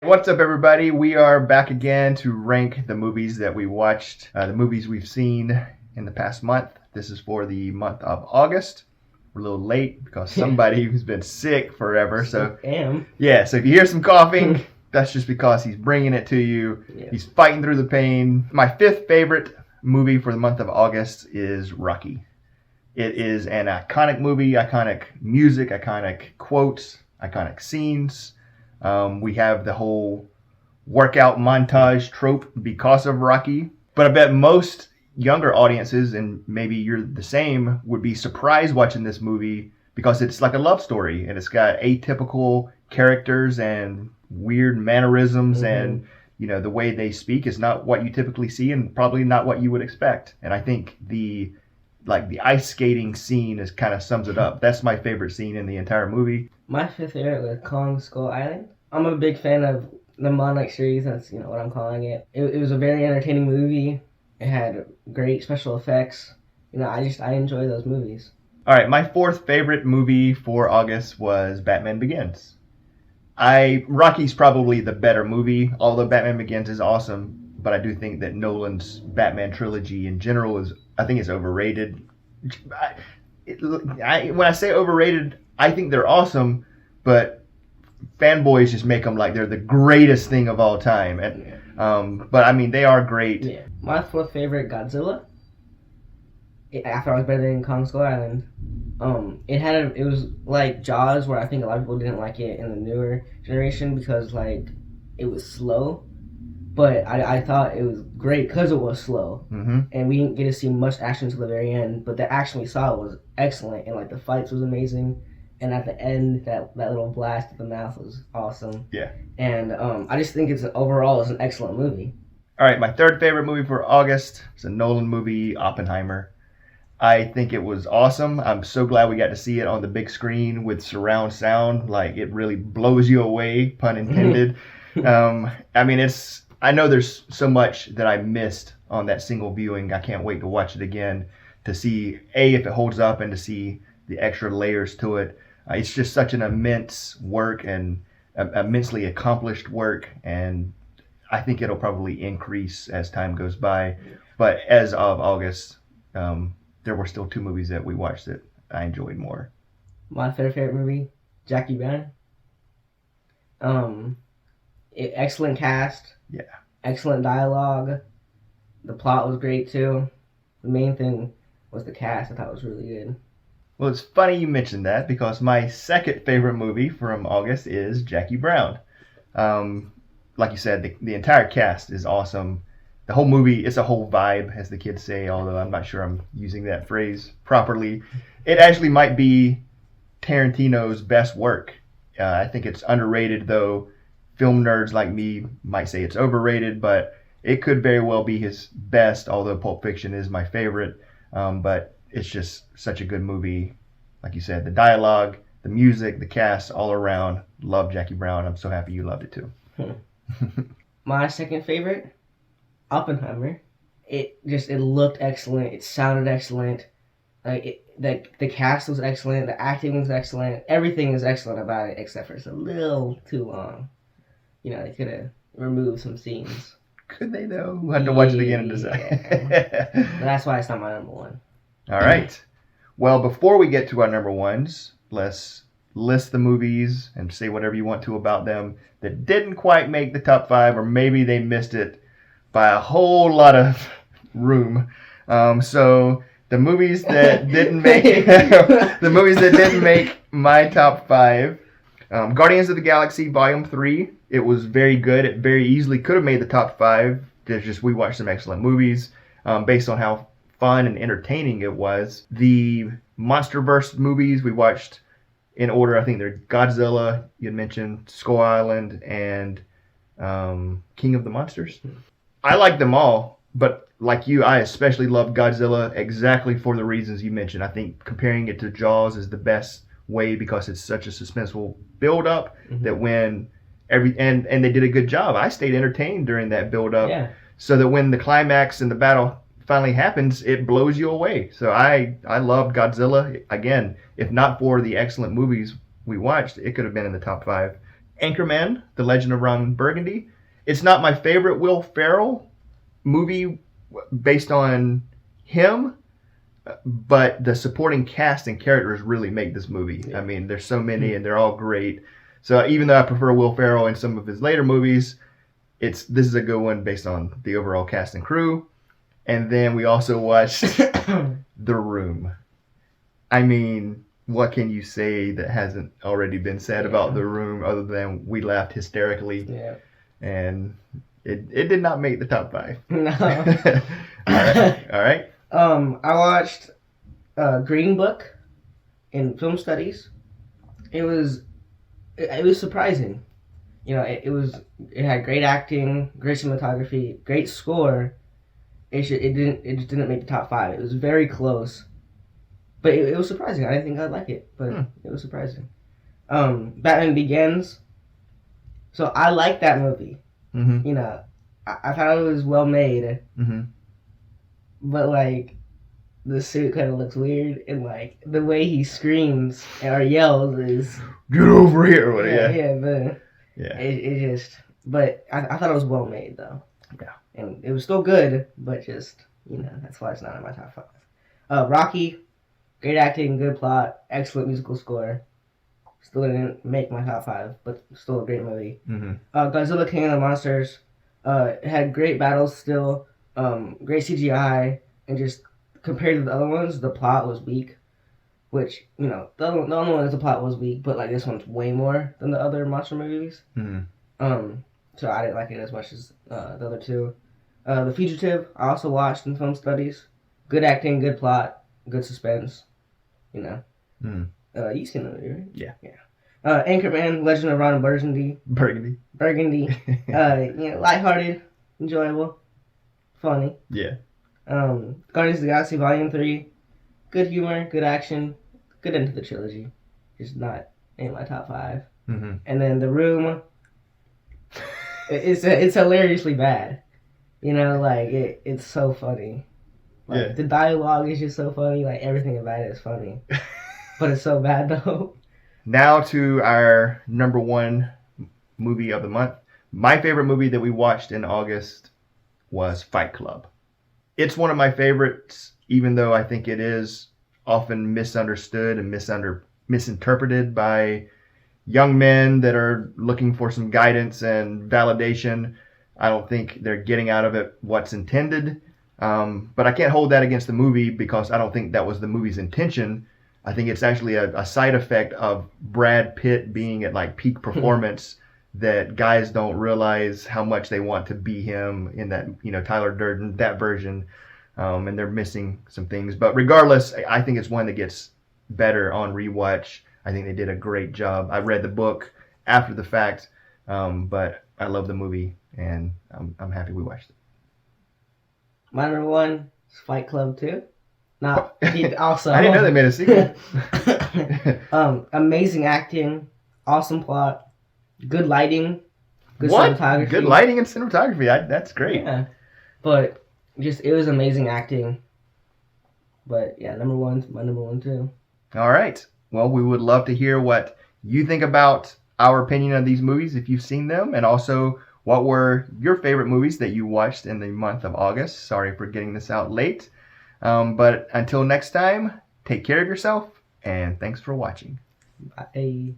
What's up, everybody? We are back again to rank the movies that we watched, the movies we've seen in the past month. This is for the month of August. We're a little late because somebody who's been sick forever. So yeah, so if you hear some coughing, that's just because he's bringing it to you. Yeah. He's fighting through the pain. My fifth favorite movie for the month of August is Rocky. It is an iconic movie, iconic music, iconic quotes, iconic scenes. We have the whole workout montage trope because of Rocky. But I bet most younger audiences, and maybe you're the same, would be surprised watching this movie because it's like a love story and it's got atypical characters and weird mannerisms and the way they speak is not what you typically see and probably not what you would expect. And I think the ice skating scene is kind of sums it up. That's my favorite scene in the entire movie. My fifth favorite was Kong Skull Island. I'm a big fan of the Monarch series. That's what I'm calling it. It was a very entertaining movie. It had great special effects. I enjoy those movies. All right, my fourth favorite movie for August was Batman Begins. Rocky's probably the better movie, although Batman Begins is awesome. But I do think that Nolan's Batman trilogy in general is overrated. When I say overrated, I think they're awesome, but fanboys just make them like they're the greatest thing of all time. But I mean, they are great. Yeah. My fourth favorite, Godzilla. I thought it was better than Kong Skull Island. It was like Jaws, where I think a lot of people didn't like it in the newer generation because it was slow. But I thought it was great because it was slow. And we didn't get to see much action until the very end. But the action we saw was excellent. And the fights was amazing. And at the end, that little blast at the mouth was awesome. Yeah. And I just think overall it's an excellent movie. All right, my third favorite movie for August is a Nolan movie, Oppenheimer. I think it was awesome. I'm so glad we got to see it on the big screen with surround sound. It really blows you away, pun intended. I know there's so much that I missed on that single viewing. I can't wait to watch it again to see, if it holds up and to see the extra layers to it. It's just such an immense work and immensely accomplished work, and I think it'll probably increase as time goes by. But as of August, there were still two movies that we watched that I enjoyed more. My third favorite movie, Jackie Brown. Excellent cast. Yeah. Excellent dialogue. The plot was great too. The main thing was the cast. I thought it was really good. Well, it's funny you mentioned that because my second favorite movie from August is Jackie Brown. Like you said, the entire cast is awesome. The whole movie, it's a whole vibe, as the kids say, although I'm not sure I'm using that phrase properly. It actually might be Tarantino's best work. I think it's underrated, though. Film nerds like me might say it's overrated, but it could very well be his best, although Pulp Fiction is my favorite. But it's just such a good movie. Like you said, the dialogue, the music, the cast, all around. Love Jackie Brown. I'm so happy you loved it too. My second favorite, Oppenheimer. It looked excellent. It sounded excellent. The cast was excellent. The acting was excellent. Everything is excellent about it, except for it's a little too long. They could have removed some scenes. Could they, though? We'll have to watch it again and decide. But that's why it's not my number one. All right. Well, before we get to our number ones, let's list the movies and say whatever you want to about them that didn't quite make the top 5, or maybe they missed it by a whole lot of room. So the movies that didn't make my top 5. Guardians of the Galaxy Volume 3. It was very good. It very easily could have made the top 5. We watched some excellent movies based on how fun and entertaining it was. The MonsterVerse movies we watched in order. I think they're Godzilla, you had mentioned, Skull Island, and King of the Monsters. I like them all, but like you, I especially love Godzilla exactly for the reasons you mentioned. I think comparing it to Jaws is the best way because it's such a suspenseful build-up that when and they did a good job. I stayed entertained during that build-up, so that when the climax and the battle finally happens, it blows you away. So I loved Godzilla. Again, if not for the excellent movies we watched, it could have been in the top 5. Anchorman, The Legend of Ron Burgundy. It's not my favorite Will Ferrell movie based on him, but the supporting cast and characters really make this movie. Yeah. I mean, there's so many and they're all great. So even though I prefer Will Ferrell in some of his later movies, this is a good one based on the overall cast and crew. And then we also watched The Room. I mean, what can you say that hasn't already been said about The Room other than we laughed hysterically? Yeah. And it did not make the top 5. No. All right. I watched Green Book in film studies. It was surprising. You know, it had great acting, great cinematography, great score. It just didn't make the top 5. It was very close, but it was surprising. I didn't think I'd like it, but it was surprising. Batman Begins. So I like that movie. Mm-hmm. You know, I thought it was well made, but like the suit kind of looks weird, and like the way he screams or yells is get over here. It just. But I thought it was well made though. Yeah. And it was still good, but just, you know, that's why it's not in my top 5. Rocky, great acting, good plot, excellent musical score. Still didn't make my top 5, but still a great movie. Godzilla King of the Monsters had great battles still, great CGI, and just compared to the other ones, the plot was weak. Which, you know, the other ones, the plot was weak, but like this one's way more than the other monster movies. So I didn't like it as much as the other two. The Fugitive, I also watched in film studies. Good acting, good plot, good suspense. You know. You've seen the movie, right? Yeah. Anchorman, Legend of Ron Burgundy. Burgundy. You know, lighthearted, enjoyable, funny. Yeah. Guardians of the Galaxy Volume 3. Good humor, good action, good end to the trilogy. Just not in my top 5. And then The Room. It's hilariously bad. You know, like it's so funny. Like the dialogue is just so funny. Like everything about it is funny, but it's so bad though. Now to our number 1 movie of the month. My favorite movie that we watched in August was Fight Club. It's one of my favorites, even though I think it is often misunderstood and misinterpreted by young men that are looking for some guidance and validation. I don't think they're getting out of it what's intended. But I can't hold that against the movie because I don't think that was the movie's intention. I think it's actually a side effect of Brad Pitt being at like peak performance that guys don't realize how much they want to be him in that, you know, Tyler Durden, that version. And they're missing some things. But regardless, I think it's one that gets better on rewatch. I think they did a great job. I read the book after the fact, but I love the movie, and I'm happy we watched it. My number 1 is Fight Club 2. Also, I didn't know they made a sequel. Amazing acting, awesome plot, good lighting, good cinematography. Good lighting and cinematography. That's great. Yeah, but just it was amazing acting. But yeah, my number 1 too. All right. Well, we would love to hear what you think about our opinion of these movies if you've seen them, and also what were your favorite movies that you watched in the month of August. Sorry for getting this out late. But until next time, take care of yourself, and thanks for watching. Bye.